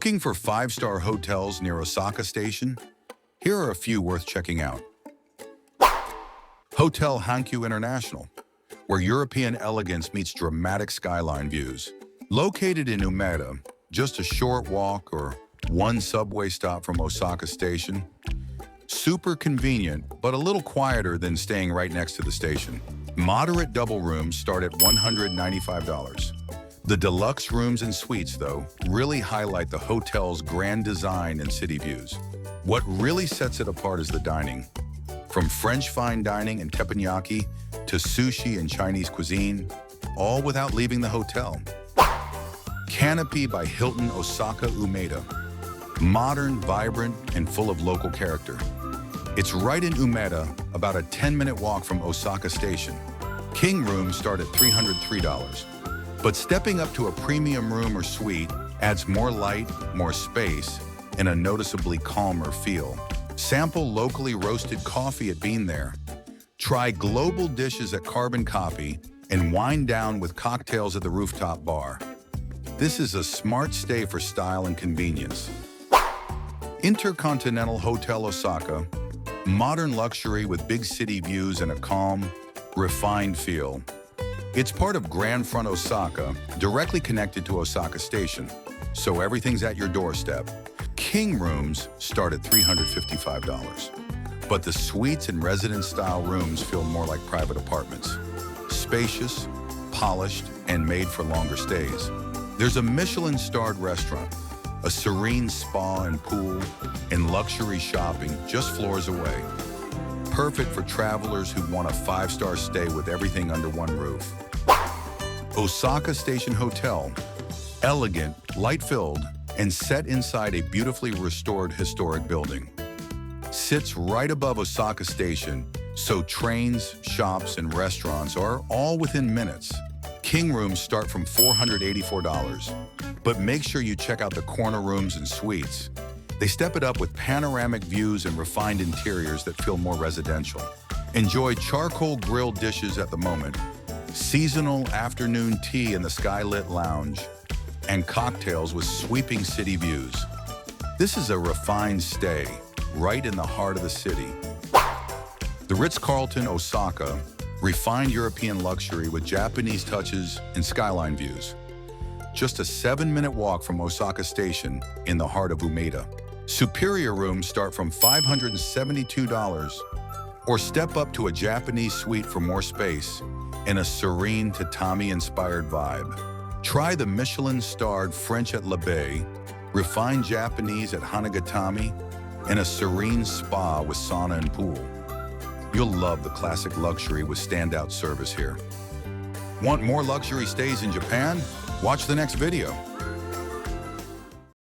Looking for five-star hotels near Osaka Station? Here are a few worth checking out. Hotel Hankyu International, where European elegance meets dramatic skyline views. Located in Umeda, just a short walk or one subway stop from Osaka Station. Super convenient, but a little quieter than staying right next to the station. Moderate double rooms start at $195. The deluxe rooms and suites, though, really highlight the hotel's grand design and city views. What really sets it apart is the dining. From French fine dining and teppanyaki to sushi and Chinese cuisine, all without leaving the hotel. Canopy by Hilton Osaka Umeda. Modern, vibrant, and full of local character. It's right in Umeda, about a 10-minute walk from Osaka Station. King rooms start at $303. But stepping up to a premium room or suite adds more light, more space, and a noticeably calmer feel. Sample locally roasted coffee at Bean there. Try global dishes at Carbon Copy and wind down with cocktails at the rooftop bar. This is a smart stay for style and convenience. InterContinental Hotel Osaka. Modern luxury with big city views and a calm, refined feel. It's part of Grand Front Osaka, directly connected to Osaka Station, so everything's at your doorstep. King rooms start at $355, but the suites and residence-style rooms feel more like private apartments. Spacious, polished, and made for longer stays. There's a Michelin-starred restaurant, a serene spa and pool, and luxury shopping just floors away. Perfect for travelers who want a five-star stay with everything under one roof. Osaka Station Hotel. Elegant, light-filled, and set inside a beautifully restored historic building. Sits right above Osaka Station, so trains, shops, and restaurants are all within minutes. King rooms start from $484, but make sure you check out the corner rooms and suites. They step it up with panoramic views and refined interiors that feel more residential. Enjoy charcoal grilled dishes at the moment, seasonal afternoon tea in the skylit lounge, and cocktails with sweeping city views. This is a refined stay, right in the heart of the city. The Ritz-Carlton Osaka, refined European luxury with Japanese touches and skyline views. Just a 7-minute walk from Osaka Station in the heart of Umeda. Superior rooms start from $572, or step up to a Japanese suite for more space and a serene tatami-inspired vibe. Try the Michelin-starred French at La Bay, refined Japanese at Hanagatami, and a serene spa with sauna and pool. You'll love the classic luxury with standout service here. Want more luxury stays in Japan? Watch the next video.